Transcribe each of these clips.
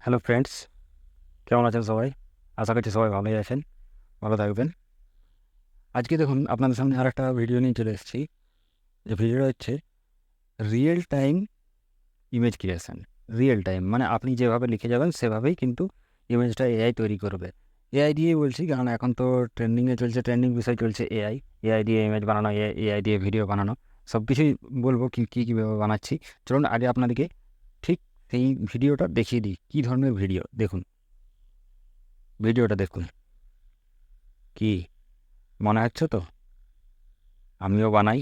Hello friends, কেমন আছেন সবাই? আশা করছি সবাই ভালোই আছেন, ভালো থাকবেন। আজকে দেখুন আপনাদের সামনে আরেকটা ভিডিও নিয়ে চলে এসেছি। যে ভিডিওটা হচ্ছে real time image creation. Real time মানে আপনি যেভাবে লিখে যাবেন সেভাবেই কিন্তু ইমেজটা এআই তৈরি করবে। এআই দিয়েই বলছি, কারণ এখন তো ট্রেন্ডিংয়ে চলছে, ট্রেন্ডিং বিষয় চলছে এআই। এআই দিয়ে ইমেজ বানানো, এআই দিয়ে ভিডিও বানানো, সব কিছুই বলবো কীভাবে বানাচ্ছি। চলুন আগে আপনাদেরকে ঠিক সেই ভিডিওটা দেখিয়ে দিই। কী ধরনের ভিডিও দেখুন, ভিডিওটা দেখুন। কি মনে হচ্ছে তো আমিও বানাই?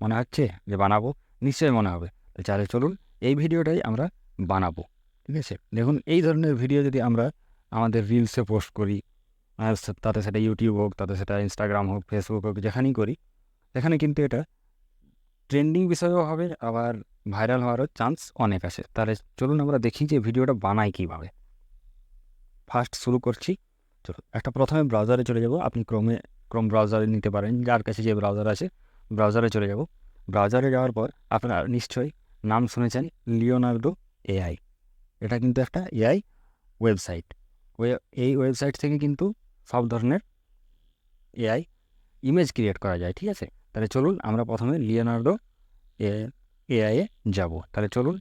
মনে হচ্ছে যে বানাবো? নিশ্চয়ই মনে হবে। তো তাহলে চলুন এই ভিডিওটাই আমরা বানাবো। ঠিক আছে? দেখুন, এই ধরনের ভিডিও যদি আমরা আমাদের রিলসে পোস্ট করি, তাতে সেটা ইউটিউব হোক, তাতে সেটা ইনস্টাগ্রাম হোক, ফেসবুক হোক, যেখানেই করি, সেখানে কিন্তু এটা ট্রেন্ডিং বিষয়ও হবে, আবার ভাইরাল হওয়ারও চান্স অনেক আছে। তাহলে চলুন আমরা দেখি যে ভিডিওটা বানাই কীভাবে। ফার্স্ট শুরু করছি। চলুন, একটা প্রথমে ব্রাউজারে চলে যাব। আপনি ক্রোম ব্রাউজারে নিতে পারেন, যার কাছে যে ব্রাউজার আছে ব্রাউজারে চলে যাব। ব্রাউজারে যাওয়ার পর আপনারা নিশ্চয়ই নাম শুনেছেন লিওনার্দো এআই। এটা কিন্তু একটা এআই ওয়েবসাইট। এই ওয়েবসাইট থেকে কিন্তু সব ধরনের এআই ইমেজ ক্রিয়েট করা যায়। ঠিক আছে? তাহলে চলুন আমরা প্রথমে লিওনার্দো এআই এ যাব। তাহলে চলুন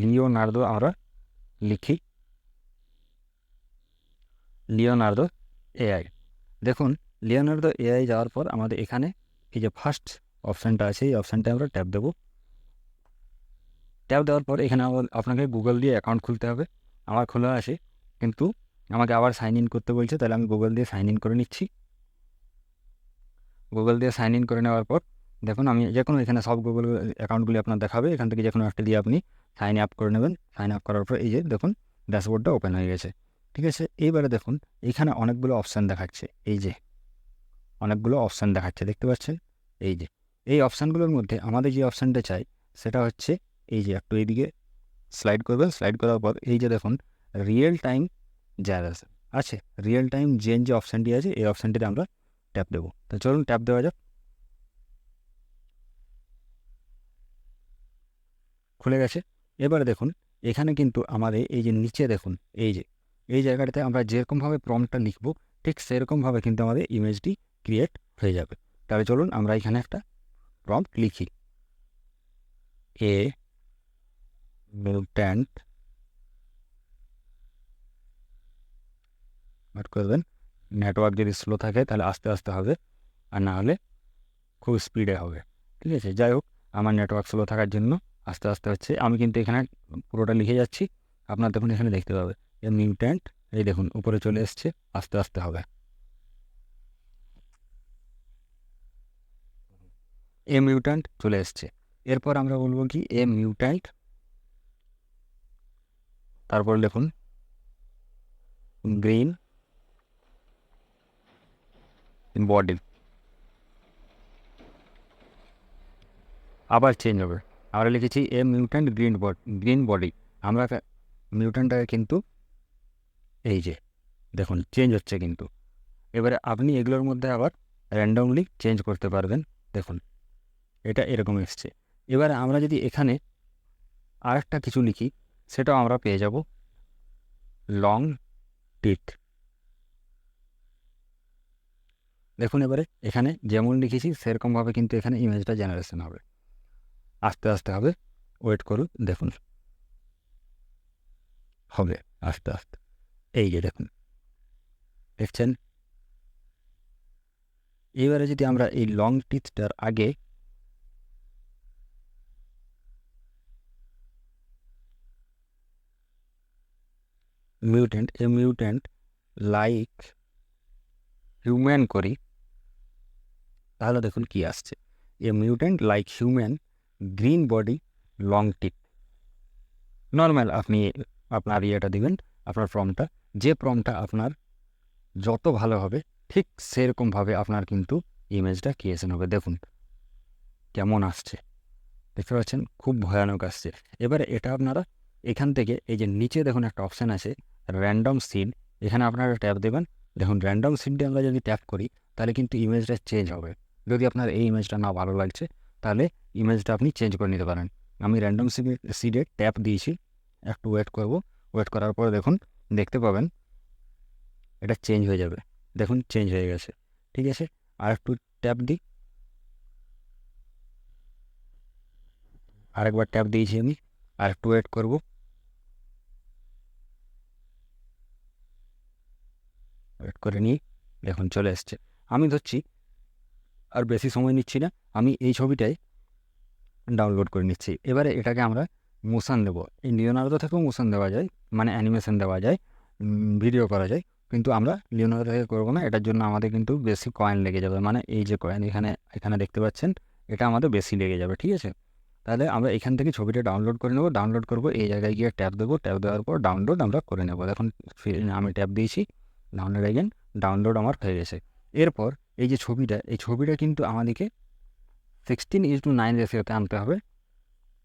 লিওনার্দো আমরা লিখি, লিওনার্দো এআই। দেখুন, লিওনার্দো এআই যাওয়ার পর আমাদের এখানে এই যে ফার্স্ট অপশানটা আছে, এই অপশানটা আমরা ট্যাপ দেবো। ট্যাপ দেওয়ার পর এখানে আপনাকে গুগল দিয়ে অ্যাকাউন্ট খুলতে হবে। আমার খোলা আছে, কিন্তু আমাকে আবার সাইন ইন করতে বলছে, তাহলে আমি গুগল দিয়ে সাইন ইন করে নিচ্ছি। গুগল দিয়ে সাইন ইন করে নেওয়ার পর দেখুন, আমি যে কোনো এখানে সব গুগল অ্যাকাউন্টগুলি আপনার দেখাবে। এখান থেকে যে কোনো একটা দিয়ে আপনি সাইন আপ করে নেবেন। সাইন আপ করার পর এই যে দেখুন ড্যাশবোর্ডটা ওপেন হয়ে গেছে। ঠিক আছে? এইবারে দেখুন এখানে অনেকগুলো অপশান দেখাচ্ছে। এই যে অনেকগুলো অপশান দেখাচ্ছে, দেখতে পাচ্ছেন? এই যে এই অপশানগুলোর মধ্যে আমাদের যে অপশানটা চাই সেটা হচ্ছে এই যে একটু এইদিকে স্লাইড করবেন। স্লাইড করার পর এই যে দেখুন রিয়েল টাইম যার আছে, রিয়েল টাইম যে অপশানটি আছে, এই অপশানটিতে আমরা ট্যাপ দেবো। তো চলুন ট্যাপ দেওয়া যাক। খুলে গেছে। এবারে দেখুন এখানে কিন্তু আমাদের এই যে নিচে দেখুন এই জায়গাটাতে আমরা যেরকমভাবে প্রম্পটটা লিখব ঠিক সেরকমভাবে কিন্তু আমাদের ইমেজটি ক্রিয়েট হয়ে যাবে। তাহলে চলুন আমরা এখানে একটা প্রম্পট লিখি, এ মিউট্যান্ট, নোট করবেন নেটওয়ার্ক যদি স্লো থাকে তাহলে আস্তে আস্তে হবে, আর না হলে খুব স্পিডে হবে। ঠিক আছে? যাই হোক, আমার নেটওয়ার্ক স্লো থাকার জন্য আস্তে আস্তে হচ্ছে। আমি কিন্তু এখানে পুরোটা লিখে যাচ্ছি, আপনার দেখুন এখানে দেখতে পাবে এ মিউট্যান্ট, এই দেখুন উপরে চলে এসছে, আস্তে আস্তে হবে। এ মিউট্যান্ট চলে এসছে। এরপর আমরা বলবো কি এ মিউট্যান্ট, তারপর দেখুন গ্রিন বডি, আবার চেঞ্জ হবে। আমরা লিখেছি এ মিউট্যান্ট গ্রিন বডি। আমরা মিউট্যান্টটাকে কিন্তু এই যে দেখুন চেঞ্জ হচ্ছে কিন্তু। এবারে আপনি এগুলোর মধ্যে আবার র্যান্ডমলি চেঞ্জ করতে পারবেন। দেখুন এটা এরকম এসছে। এবারে আমরা যদি এখানে আরেকটা কিছু লিখি সেটাও আমরা পেয়ে যাব, লং টিথ। দেখুন এবারে এখানে যেমন লিখেছি সেরকমভাবে কিন্তু এখানে ইমেজটা জেনারেশন হবে, আস্তে আস্তে হবে। ওয়েট করুন, দেখুন হবে আস্তে আস্তে। এই যে দেখুন, দেখছেন? এবারে যদি আমরা এই লং টিথটার আগে মিউট্যান্ট লাইক হিউম্যান করি, তাহলে দেখুন কি আসছে, a mutant like human, green body, long teeth. Normal আপনি আপনার ইয়েটা দিবেন, আপনার ফর্মটা, যে ফর্মটা আপনার যত ভালো হবে ঠিক সেরকমভাবে আপনার কিন্তু ইমেজটা ক্রিয়েশন হবে। দেখুন কেমন আসছে, দেখতে পাচ্ছেন? খুব ভয়ানক আসছে। এবারে এটা আপনারা এখান থেকে এই যে নিচে দেখুন একটা অপশান আছে র্যান্ডম সিড, এখানে আপনারা ট্যাপ দেবেন। দেখুন র্যান্ডম সিডে আমরা যদি ট্যাপ করি তাহলে কিন্তু ইমেজটা চেঞ্জ হবে। যদি আপনার এই ইমেজটা না ভালো লাগছে তাহলে ইমেজটা আপনি চেঞ্জ করে নিতে পারেন। আমি র্যান্ডম সিডে ট্যাপ দিয়েছি, একটু ওয়েট করব। ওয়েট করার পর দেখুন দেখতে পাবেন এটা চেঞ্জ হয়ে যাবে। দেখুন চেঞ্জ হয়ে গেছে। ঠিক আছে, আর একটু ট্যাপ দিই, আরেকবার ট্যাপ দিয়েছি আমি, আর একটু ওয়েট করব। ওয়েট করে নিই, দেখুন চলে এসছে। আমি ধরছি আর বেশি সময় নিচ্ছি না, আমি এই ছবিটাই ডাউনলোড করে নিচ্ছি। এবারে এটাকে আমরা মোশন দেবো। এই লিওনার্দো থেকেও মোশন দেওয়া যায়, মানে অ্যানিমেশন দেওয়া যায়, ভিডিও করা যায়, কিন্তু আমরা লিওনার্দো থেকে করবো না। এটার জন্য আমাদের কিন্তু বেশি কয়েন লেগে যাবে, মানে এই যে কয়েন এখানে এখানে দেখতে পাচ্ছেন, এটা আমাদের বেশি লেগে যাবে। ঠিক আছে, তাহলে আমরা এখান থেকে ছবিটা ডাউনলোড করে নেব। ডাউনলোড করব, এই জায়গায় গিয়ে ট্যাপ দেবো, ট্যাপ দেওয়ার পর ডাউনলোড আমরা করে নেব। দেখুন আমি ট্যাপ দিয়েছি, ডাউনলোড এগেন, ডাউনলোড আমার হয়ে গেছে। এরপর এই যে ছবিটা, এই ছবিটা কিন্তু আমাদেরকে 16:9 রেশিওতে আনতে হবে,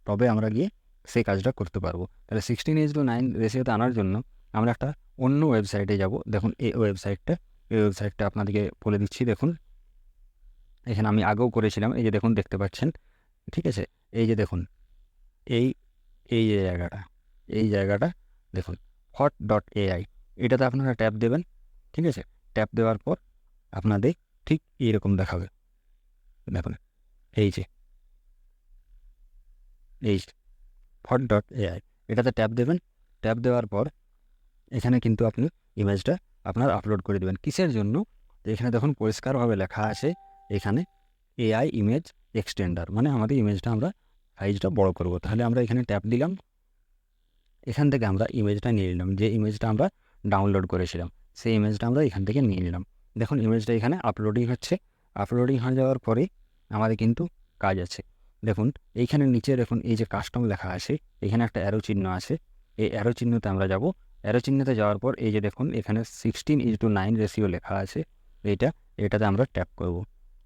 তবে আমরা গিয়ে সেই কাজটা করতে পারবো। তাহলে 16:9 রেশিওতে আনার জন্য আমরা একটা অন্য ওয়েবসাইটে যাব। দেখুন এই ওয়েবসাইটটা আপনাদেরকে বলে দিচ্ছি। দেখুন এখানে আমি আগেও করেছিলাম, এই যে দেখুন দেখতে পাচ্ছেন। ঠিক আছে, এই যে দেখুন এই এই যে জায়গাটা দেখুন hot.ai, এটাতে আপনারা ট্যাপ দেবেন। ঠিক আছে, ট্যাপ দেওয়ার পর আপনাদের ঠিক এইরকম দেখাবে। দেখুন এই যে এই hot.ai, এটাতে ট্যাপ দেবেন। ট্যাপ দেওয়ার পর এখানে কিন্তু আপনি ইমেজটা আপনার আপলোড করে দেবেন। কিসের জন্য? এখানে দেখুন পরিষ্কারভাবে লেখা আছে এখানে এআই ইমেজ এক্সটেন্ডার, মানে আমাদের ইমেজটা আমরা সাইজটা বড় করব। তাহলে আমরা এখানে ট্যাপ দিলাম, এখান থেকে আমরা ইমেজটা নিয়ে নিলাম, যে ইমেজটা আমরা ডাউনলোড করেছিলাম সেই ইমেজটা আমরা এখান থেকে নিয়ে নিলাম। দেখুন ইমেজটা এখানে আপলোডিং হচ্ছে। আপলোডিং হয়ে যাওয়ার পরে আমাদের কিন্তু কাজ আছে। দেখুন এইখানে নিচে দেখুন এই যে কাস্টম লেখা আছে, এখানে একটা অ্যারো চিহ্ন আছে, এই অ্যারো চিহ্নতে আমরা যাব। অ্যারো চিহ্নতে যাওয়ার পর এই যে দেখুন এখানে 16:9 রেশিও লেখা আছে, এটাতে আমরা ট্যাপ করব।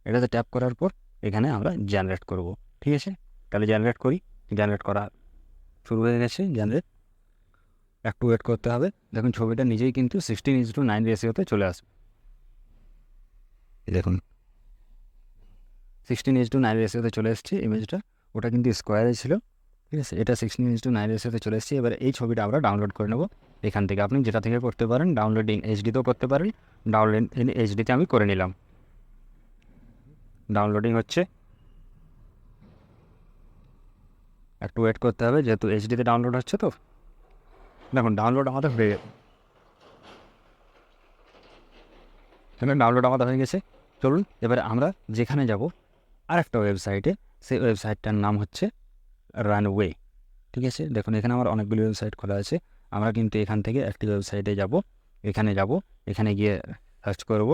এটাতে ট্যাপ করার পর এখানে আমরা জেনারেট করব। ঠিক আছে, তাহলে জেনারেট করি। জেনারেট করা শুরু হয়ে গেছে। জেনারেট একটু ওয়েট করতে হবে। দেখুন ছবিটা নিজেই কিন্তু 16:9 রেশিওতে চলে আসবে। দেখুন 16:9 রেশিওতে চলে এসছে ইমেজটা, ওটা কিন্তু স্কোয়ারে ছিল। ঠিক আছে, এটা 16:9 রেশিওতে চলে এসছে। এবার এই ছবিটা আমরা ডাউনলোড করে নেব এখান থেকে। আপনি যেটা থেকে করতে পারেন, ডাউনলোড ইন এইচডিতেও করতে পারেন। ডাউনলোড ইন এইচডিতে আমি করে নিলাম। ডাউনলোডিং হচ্ছে, একটু ওয়েট করতে হবে, যেহেতু এইচডিতে ডাউনলোড হচ্ছে। তো দেখুন ডাউনলোড আমাদের হয়ে গেছে। ডাউনলোড আমাদের হয়ে গেছে। চলুন এবারে আমরা যেখানে যাব আরেকটা ওয়েবসাইটে, সেই ওয়েবসাইটটার নাম হচ্ছে রানওয়ে। ঠিক আছে, দেখুন এখানে আমার অনেকগুলি ওয়েবসাইট খোলা আছে। আমরা কিন্তু এখান থেকে একটি ওয়েবসাইটে যাব, এখানে গিয়ে সার্চ করব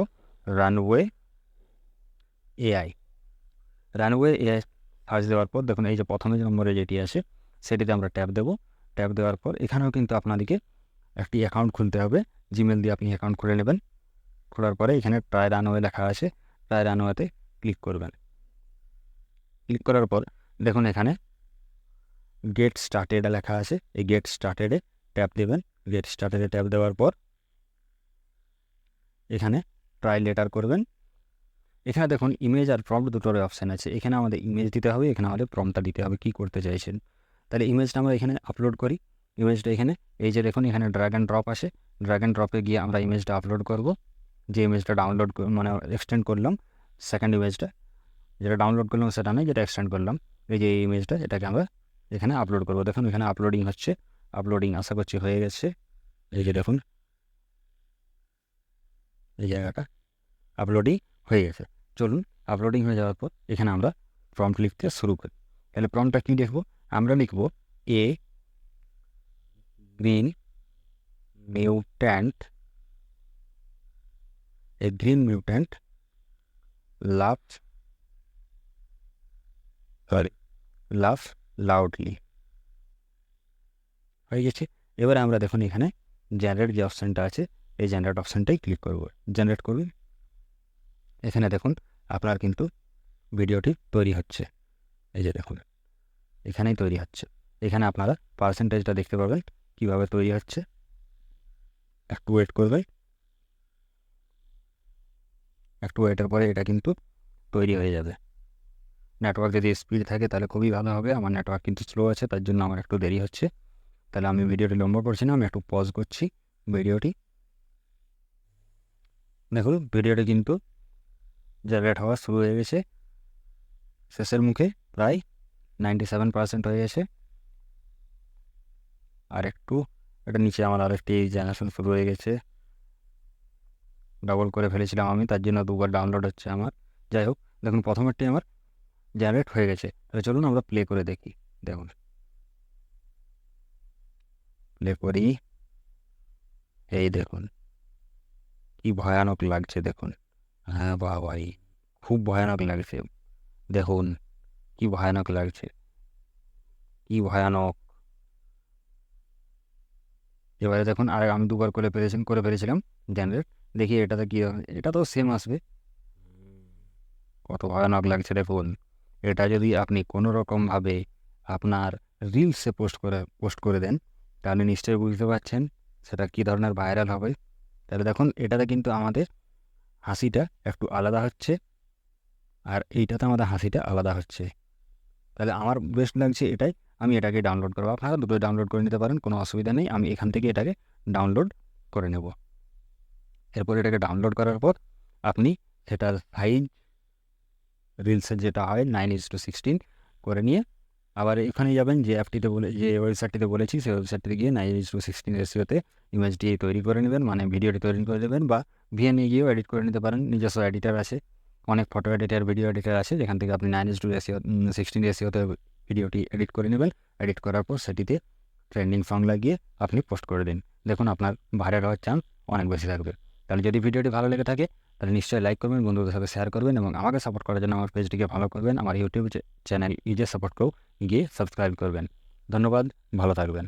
runway AI. Runway AI search দেওয়ার পর দেখুন এই যে প্রথমে নম্বরে যেটি আছে সেটিতে আমরা ট্যাপ দেব। ট্যাপ দেওয়ার পর এখানেও কিন্তু আপনাদেরকে একটি অ্যাকাউন্ট খুলতে হবে, জিমেল দিয়ে আপনি অ্যাকাউন্ট খুলে নেবেন। খোলার পরে এখানে ট্রাই রানওয়ে লেখা আছে, ট্রাই রানওয়েতে ক্লিক করবেন। ক্লিক করার পর দেখুন এখানে গেট স্টার্টেড লেখা আছে, এই গেট স্টার্টেডে ট্যাপ দেবেন। গেট স্টার্টেডে ট্যাপ দেওয়ার পর এখানে ট্রাই লেটার করবেন। এখানে দেখুন ইমেজ আর প্রম্পট দুটোর অপশান আছে। এখানে আমাদের ইমেজ দিতে হবে, এখানে আমাদের প্রম্পটটা দিতে হবে কী করতে চাইছেন। তাহলে ইমেজটা আমরা এখানে আপলোড করি। ইমেজটা এখানে এই যে দেখুন এখানে ড্র্যাগ অ্যান্ড ড্রপ আসে, ড্র্যাগ অ্যান্ড ড্রপে গিয়ে আমরা ইমেজটা আপলোড করব। যে ইমেজটা ডাউনলোড মানে এক্সটেন্ড করলাম, সেকেন্ড ইমেজটা যেটা ডাউনলোড করলাম সেটা নয়, যেটা এক্সটেন্ড করলাম, এই যে এই ইমেজটা, এটাকে আমরা এখানে আপলোড করব। দেখুন এখানে আপলোডিং হচ্ছে, আপলোডিং আশা করছি হয়ে গেছে। এই যে দেখুন এই জায়গাটা আপলোডিং হয়ে গেছে। চলুন আপলোডিং হয়ে যাওয়ার পর এখানে আমরা প্রম্পট লিখতে শুরু করি। তাহলে প্রম্পটটা কী লিখব? আমরা লিখব a green mutant, a green mutant love loudly. হয়ে গেছে। এবারে আমরা দেখুন এখানে জেনারেট যে অপশানটা আছে, এই জেনারেট অপশানটাই ক্লিক করব। জেনারেট করুন। এখানে দেখুন আপনার কিন্তু ভিডিওটি তৈরি হচ্ছে। এই যে দেখুন এখানেই তৈরি হচ্ছে। এখানে আপনারা পার্সেন্টেজটা দেখতে পাবেন কীভাবে তৈরি হচ্ছে। একটু ওয়েট করবেন, একটু ওয়েটের পরে এটা কিন্তু তৈরি হয়ে যাবে। নেটওয়ার্ক যদি স্পিড থাকে তাহলে খুবই ভালো হবে। আমার নেটওয়ার্ক কিন্তু স্লো আছে, তার জন্য আমার একটু দেরি হচ্ছে। তাহলে আমি ভিডিওটি লম্বা করছি না, আমি একটু পজ করছি ভিডিওটি। দেখুন ভিডিওটি কিন্তু জেনারেট হওয়া শুরু হয়ে গেছে, শেষের মুখে প্রায় 97% হয়ে গেছে। আর একটু এটা নিচে আমার আরেকটি জেনারেশন শুরু হয়ে গেছে, ডাবল করে ফেলেছিলাম আমি, তার জন্য 2বার ডাউনলোড হচ্ছে আমার। যাই হোক, দেখুন প্রথমেরটি আমার জেনারেট হয়ে গেছে। তাহলে চলুন আমরা প্লে করে দেখি। দেখুন প্লে করি, এই দেখুন কি ভয়ানক লাগছে দেখুন। হ্যাঁ ভাই, খুব ভয়ানক লাগছে। দেখুন কি ভয়ানক লাগছে, কি ভয়ানক। এবারে দেখুন, আর আমি 2বার করে ফেলেছিলাম জেনারেট। দেখি এটাতে কি হবে, এটা তো সেম আসবে। কত ভয়ানক লাগছে দেখুন। এটা যদি আপনি কোনো রকমভাবে আপনার রিলসে পোস্ট করে দেন, তাহলে নিশ্চয়ই বুঝতে পারছেন সেটা কী ধরনের ভাইরাল হবে। তাহলে দেখুন এটাতে কিন্তু আমাদের হাসিটা একটু আলাদা হচ্ছে, আর এইটাতে আমাদের হাসিটা আলাদা হচ্ছে। তাহলে আমার বেস্ট লাগছে এটাই, আমি এটাকে ডাউনলোড করবো। আপনারা দুটোই ডাউনলোড করে নিতে পারেন, কোনো অসুবিধা নেই। আমি এখান থেকে এটাকে ডাউনলোড করে নেব। এরপর এটাকে ডাউনলোড করার পর আপনি সেটার সাইজ রিলসের যেটা হয় 9:16 করে নিয়ে আবার এখানে যাবেন, যে ওয়েবসাইটটিতে বলেছি সেই ওয়েবসাইটটিতে গিয়ে 9:16 রেশিওতে ইমেজটি তৈরি করে নেবেন, মানে ভিডিওটি তৈরি করে দেবেন। বা ভিএনে গিয়েও এডিট করে নিতে পারেন, নিজস্ব এডিটার আছে, অনেক ফটো এডিটার, ভিডিও এডিটার আছে, যেখান থেকে আপনি 9:16 রেশিওতে ভিডিওটি এডিট করে নেবেন। এডিট করার পর সেটিতে ট্রেন্ডিং সং লাগিয়ে আপনি পোস্ট করে দিন। দেখুন আপনার ভাইরাল হওয়ার চান্স অনেক বেশি থাকবে। তাহলে যদি ভিডিওটি ভালো লেগে থাকে তাহলে নিশ্চয়ই লাইক করবেন, বন্ধুদের সাথে শেয়ার করবেন, এবং আমাকে সাপোর্ট করার জন্য আমার পেজটিকে ফলো করবেন, আমার ইউটিউব চ্যানেল ইজে সাপোর্টকেও গিয়ে সাবস্ক্রাইব করবেন। ধন্যবাদ, ভালো থাকবেন।